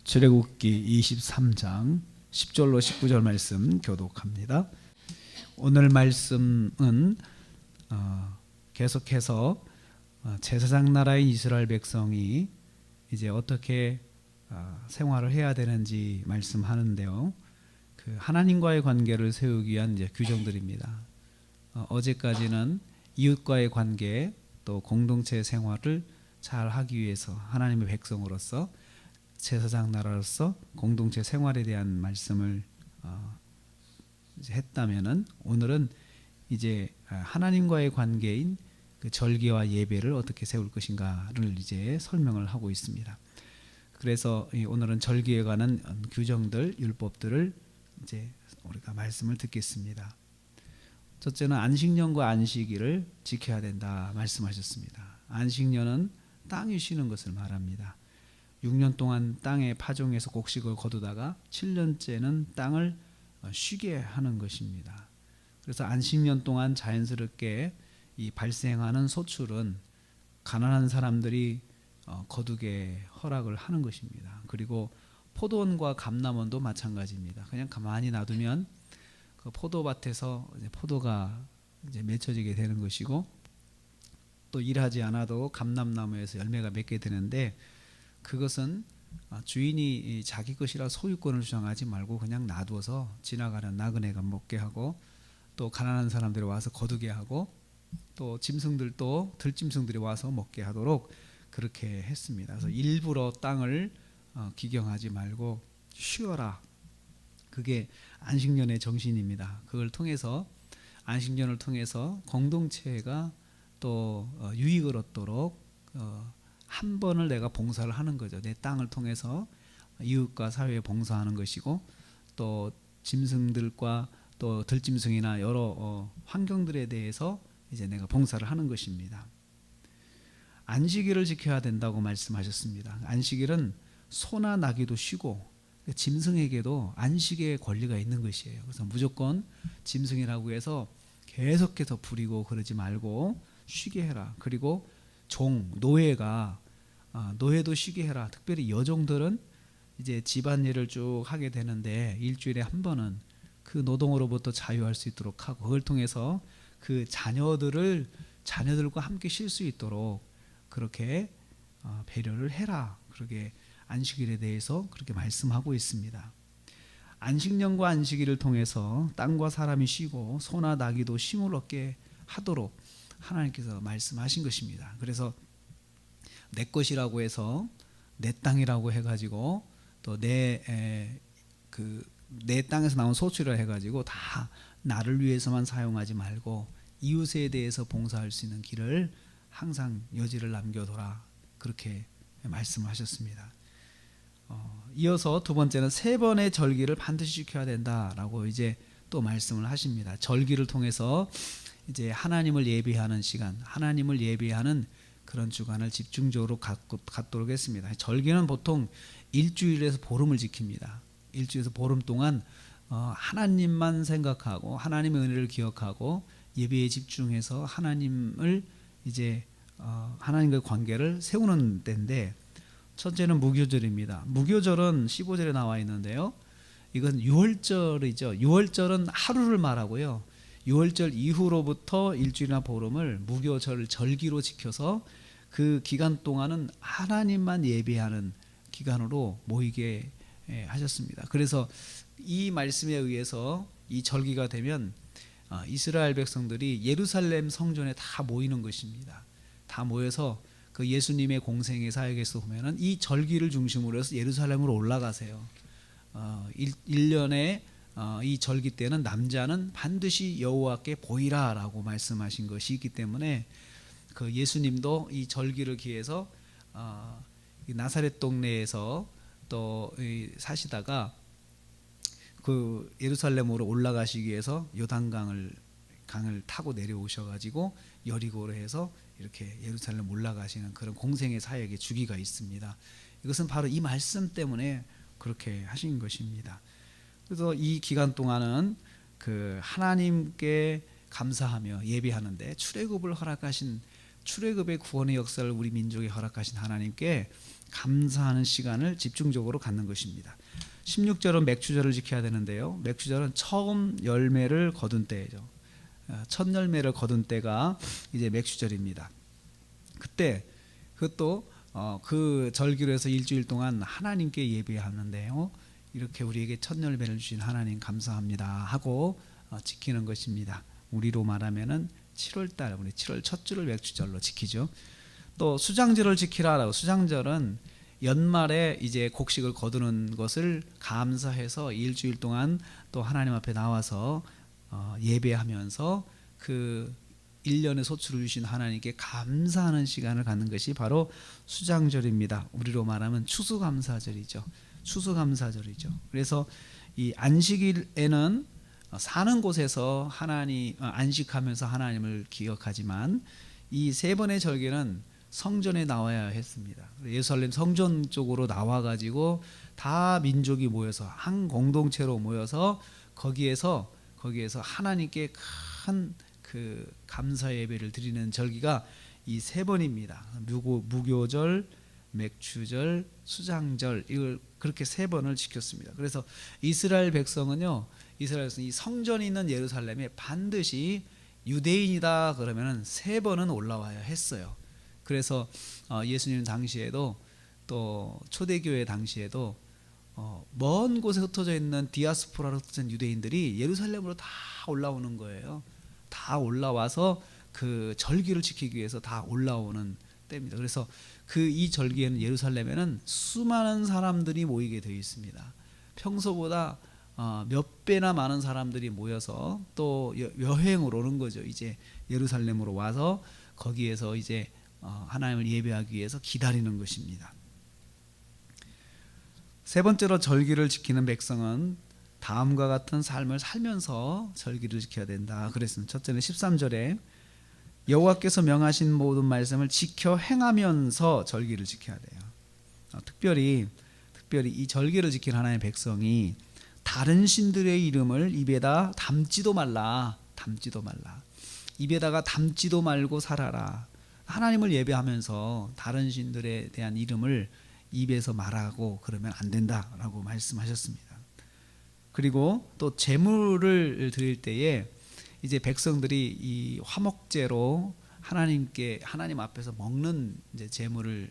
출애굽기 23장 10절로 19절 말씀 교독합니다. 오늘 말씀은 계속해서 제사장 나라인 이스라엘 백성이 이제 어떻게 생활을 해야 되는지 말씀하는데요. 그 하나님과의 관계를 세우기 위한 이제 규정들입니다. 어제까지는 이웃과의 관계 또 공동체 생활을 잘 하기 위해서 하나님의 백성으로서 제사장 나라로서 공동체 생활에 대한 말씀을 이제 했다면은 오늘은 이제 하나님과의 관계인 그 절기와 예배를 어떻게 세울 것인가를 이제 설명을 하고 있습니다. 그래서 오늘은 절기에 관한 규정들, 율법들을 이제 우리가 말씀을 듣겠습니다. 첫째는 안식년과 안식일을 지켜야 된다 말씀하셨습니다. 안식년은 땅이 쉬는 것을 말합니다. 6년 동안 땅의 파종에서 곡식을 거두다가 7년째는 땅을 쉬게 하는 것입니다. 그래서 안식년 동안 자연스럽게 이 발생하는 소출은 가난한 사람들이 거두게 허락을 하는 것입니다. 그리고 포도원과 감람원도 마찬가지입니다. 그냥 가만히 놔두면 그 포도밭에서 이제 포도가 이제 맺혀지게 되는 것이고, 또 일하지 않아도 감람나무에서 열매가 맺게 되는데, 그것은 주인이 자기 것이라 소유권을 주장하지 말고 그냥 놔두어서 지나가는 나그네가 먹게 하고, 또 가난한 사람들이 와서 거두게 하고, 또 짐승들도 들짐승들이 와서 먹게 하도록 그렇게 했습니다. 그래서 일부러 땅을 기경하지 말고 쉬어라. 그게 안식년의 정신입니다. 그걸 통해서 안식년을 통해서 공동체가 또 유익을 얻도록 한 번을 내가 봉사를 하는 거죠. 내 땅을 통해서 이웃과 사회에 봉사하는 것이고, 또 짐승들과 또 들짐승이나 여러 환경들에 대해서 이제 내가 봉사를 하는 것입니다. 안식일을 지켜야 된다고 말씀하셨습니다. 안식일은 소나 나귀도 쉬고 짐승에게도 안식의 권리가 있는 것이에요. 그래서 무조건 짐승이라고 해서 계속해서 부리고 그러지 말고 쉬게 해라. 그리고 노예가 노예도 쉬게 해라. 특별히 여종들은 이제 집안일을 쭉 하게 되는데 일주일에 한 번은 그 노동으로부터 자유할 수 있도록 하고, 그걸 통해서 그 자녀들과 함께 쉴 수 있도록 그렇게 배려를 해라. 그렇게 안식일에 대해서 그렇게 말씀하고 있습니다. 안식년과 안식일을 통해서 땅과 사람이 쉬고 소나 나귀도 쉼을 얻게 하도록 하나님께서 말씀하신 것입니다. 그래서 내 것이라고 해서 내 땅이라고 해가지고 또 내 땅에서 나온 소출이라 해가지고 다 나를 위해서만 사용하지 말고 이웃에 대해서 봉사할 수 있는 길을 항상 여지를 남겨둬라. 그렇게 말씀하셨습니다. 이어서 두 번째는 3번의 절기를 반드시 지켜야 된다라고 이제 또 말씀을 하십니다. 절기를 통해서 이제 하나님을 예배하는 시간, 하나님을 예배하는 그런 주간을 집중적으로 갖도록 했습니다. 절기는 보통 일주일에서 보름을 지킵니다. 일주일에서 보름 동안 하나님만 생각하고 하나님의 은혜를 기억하고 예배에 집중해서 하나님을 이제 하나님과의 관계를 세우는 때인데, 첫째는 무교절입니다. 무교절은 15절에 나와 있는데요. 이건 유월절이죠. 유월절은 하루를 말하고요. 유월절 이후로부터 일주일이나 보름을 무교절 절기로 지켜서 그 기간 동안은 하나님만 예배하는 기간으로 모이게 하셨습니다. 그래서 이 말씀에 의해서 이 절기가 되면 이스라엘 백성들이 예루살렘 성전에 다 모이는 것입니다. 다 모여서 그 예수님의 공생의 사역에서 보면은 이 절기를 중심으로 해서 예루살렘으로 올라가세요. 1년에 이 절기 때는 남자는 반드시 여호와께 보이라라고 말씀하신 것이 있기 때문에 그 예수님도 이 절기를 기해서 나사렛 동네에서 또 사시다가 그 예루살렘으로 올라가시기 위해서 요단강을 타고 내려오셔가지고 여리고로 해서 이렇게 예루살렘 올라가시는 그런 공생의 사역의 주기가 있습니다. 이것은 바로 이 말씀 때문에 그렇게 하신 것입니다. 그래서 이 기간 동안은 그 하나님께 감사하며 예배하는데 출애굽을 허락하신, 출애굽의 구원의 역사를 우리 민족에 허락하신 하나님께 감사하는 시간을 집중적으로 갖는 것입니다. 16절은 맥추절을 지켜야 되는데요. 맥추절은 처음 열매를 거둔 때죠. 첫 열매를 거둔 때가 이제 맥추절입니다. 그때 그것도 그 절기로 해서 일주일 동안 하나님께 예배하는데요. 이렇게 우리에게 첫 열매를 주신 하나님 감사합니다 하고 지키는 것입니다. 우리로 말하면은 7월달 우리 7월 첫 주를 맥추절로 지키죠. 또 수장절을 지키라라고. 수장절은 연말에 이제 곡식을 거두는 것을 감사해서 일주일 동안 또 하나님 앞에 나와서 예배하면서 그 1년의 소출을 주신 하나님께 감사하는 시간을 갖는 것이 바로 수장절입니다. 우리로 말하면 추수감사절이죠. 추수감사절이죠. 그래서 이 안식일에는 사는 곳에서 안식하면서 하나님을 기억하지만 이 세 번의 절기는 성전에 나와야 했습니다. 예루살렘 성전 쪽으로 나와가지고 다 민족이 모여서 한 공동체로 모여서 거기에서 하나님께 큰 그 감사 예배를 드리는 절기가 이 세 번입니다. 무교절, 맥추절, 수장절, 이걸 그렇게 세 번을 지켰습니다. 그래서 이스라엘 백성은요, 이스라엘에서 이 성전이 있는 예루살렘에 반드시 유대인이다 그러면은 세 번은 올라와야 했어요. 그래서 예수님 당시에도 또 초대교회 당시에도 먼 곳에 흩어져 있는 디아스포라로 흩어져 있는 유대인들이 예루살렘으로 다 올라오는 거예요. 다 올라와서 그 절기를 지키기 위해서 다 올라오는 때입니다. 그래서 이 절기에는 예루살렘에는 수많은 사람들이 모이게 되어 있습니다. 평소보다 몇 배나 많은 사람들이 모여서 또 여행으로 오는 거죠. 이제 예루살렘으로 와서 거기에서 이제 하나님을 예배하기 위해서 기다리는 것입니다. 세 번째로 절기를 지키는 백성은 다음과 같은 삶을 살면서 절기를 지켜야 된다 그랬습니다. 첫째는 13절에 여호와께서 명하신 모든 말씀을 지켜 행하면서 절기를 지켜야 돼요. 특별히 이 절기를 지키는 하나님의 백성이 다른 신들의 이름을 입에다 담지도 말라. 입에다가 담지도 말고 살아라. 하나님을 예배하면서 다른 신들에 대한 이름을 입에서 말하고 그러면 안 된다라고 말씀하셨습니다. 그리고 또 제물을 드릴 때에 이제 백성들이 이 화목제로 하나님 앞에서 먹는 이제 제물을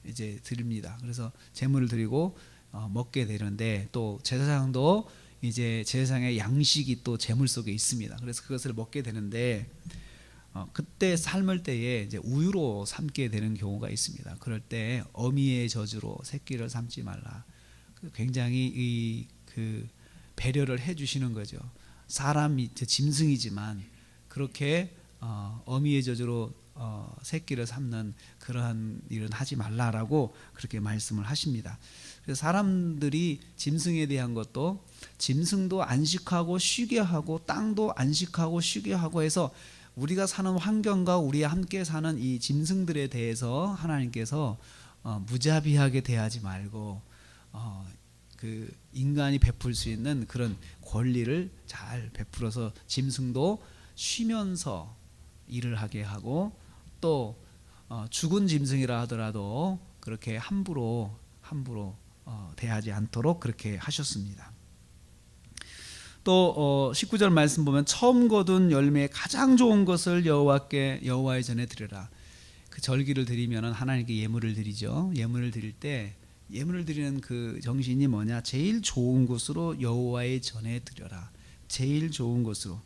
이제 드립니다. 그래서 제물을 드리고 먹게 되는데 또 제사장도 이제 제사장의 양식이 또 제물 속에 있습니다. 그래서 그것을 먹게 되는데 그때 삶을 때에 이제 우유로 삶게 되는 경우가 있습니다. 그럴 때 어미의 저주로 새끼를 삶지 말라. 굉장히 그 배려를 해주시는 거죠. 사람이 짐승이지만 그렇게 어미의 저주로 새끼를 삶는 그러한 일은 하지 말라라고 그렇게 말씀을 하십니다. 그래서 사람들이 짐승에 대한 것도 짐승도 안식하고 쉬게 하고 땅도 안식하고 쉬게 하고 해서 우리가 사는 환경과 우리와 함께 사는 이 짐승들에 대해서 하나님께서 무자비하게 대하지 말고 그 인간이 베풀 수 있는 그런 권리를 잘 베풀어서 짐승도 쉬면서 일을 하게 하고 또 죽은 짐승이라 하더라도 그렇게 함부로 대하지 않도록 그렇게 하셨습니다. 또 19절 말씀 보면 처음 거둔 열매에 가장 좋은 것을 여호와의 전에 드려라. 그 절기를 드리면은 하나님께 예물을 드리죠. 예물을 드릴 때 예물을 드리는 그 정신이 뭐냐? 제일 좋은 것으로 여호와의 전에 드려라. 제일 좋은 것으로.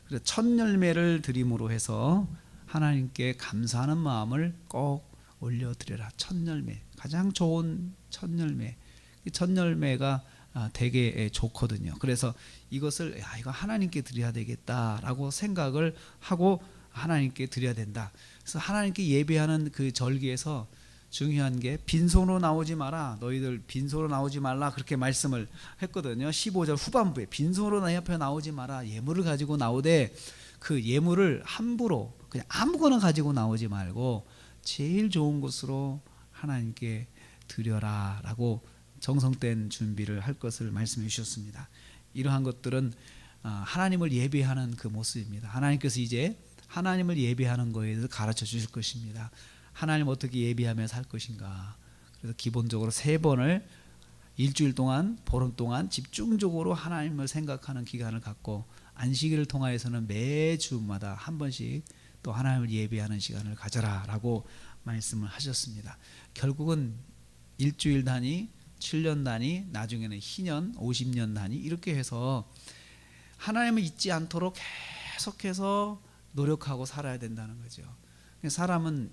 그래서 첫 열매를 드림으로 해서 하나님께 감사하는 마음을 꼭 올려 드려라. 첫 열매, 가장 좋은 첫 열매. 첫 열매가 되게 좋거든요. 그래서 이것을 이거 하나님께 드려야 되겠다라고 생각을 하고 하나님께 드려야 된다. 그래서 하나님께 예배하는 그 절기에서 중요한 게 빈손으로 나오지 마라. 너희들 빈손으로 나오지 말라. 그렇게 말씀을 했거든요. 15절 후반부에 빈손으로 내 앞에 나오지 마라. 예물을 가지고 나오되 그 예물을 함부로 그냥 아무거나 가지고 나오지 말고 제일 좋은 것으로 하나님께 드려라 라고 정성된 준비를 할 것을 말씀해 주셨습니다. 이러한 것들은 하나님을 예배하는 그 모습입니다. 하나님께서 이제 하나님을 예배하는 것에 대해서 가르쳐 주실 것입니다. 하나님 어떻게 예배하며 살 것인가. 그래서 기본적으로 3번을 일주일 동안, 보름 동안 집중적으로 하나님을 생각하는 기간을 갖고, 안식일을 통하여서는 매주마다 한 번씩 또 하나님을 예배하는 시간을 가져라라고 말씀을 하셨습니다. 결국은 일주일 단위, 7년 단위, 나중에는 희년, 50년 단위 이렇게 해서 하나님을 잊지 않도록 계속해서 노력하고 살아야 된다는 거죠. 사람은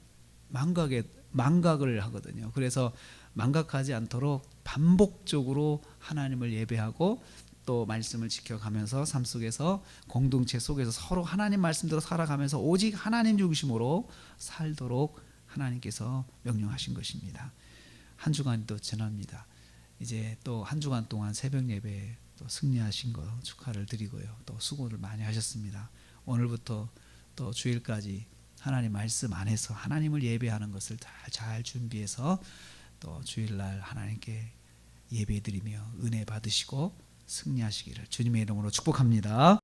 망각을 하거든요. 그래서 망각하지 않도록 반복적으로 하나님을 예배하고 또 말씀을 지켜가면서 삶 속에서, 공동체 속에서 서로 하나님 말씀대로 살아가면서 오직 하나님 중심으로 살도록 하나님께서 명령하신 것입니다. 한 주간이 또 지납니다. 이제 또 한 주간 동안 새벽 예배 또 승리하신 거 축하를 드리고요. 또 수고를 많이 하셨습니다. 오늘부터 또 주일까지 하나님 말씀 안에서 하나님을 예배하는 것을 잘 준비해서 또 주일날 하나님께 예배드리며 은혜 받으시고 승리하시기를 주님의 이름으로 축복합니다.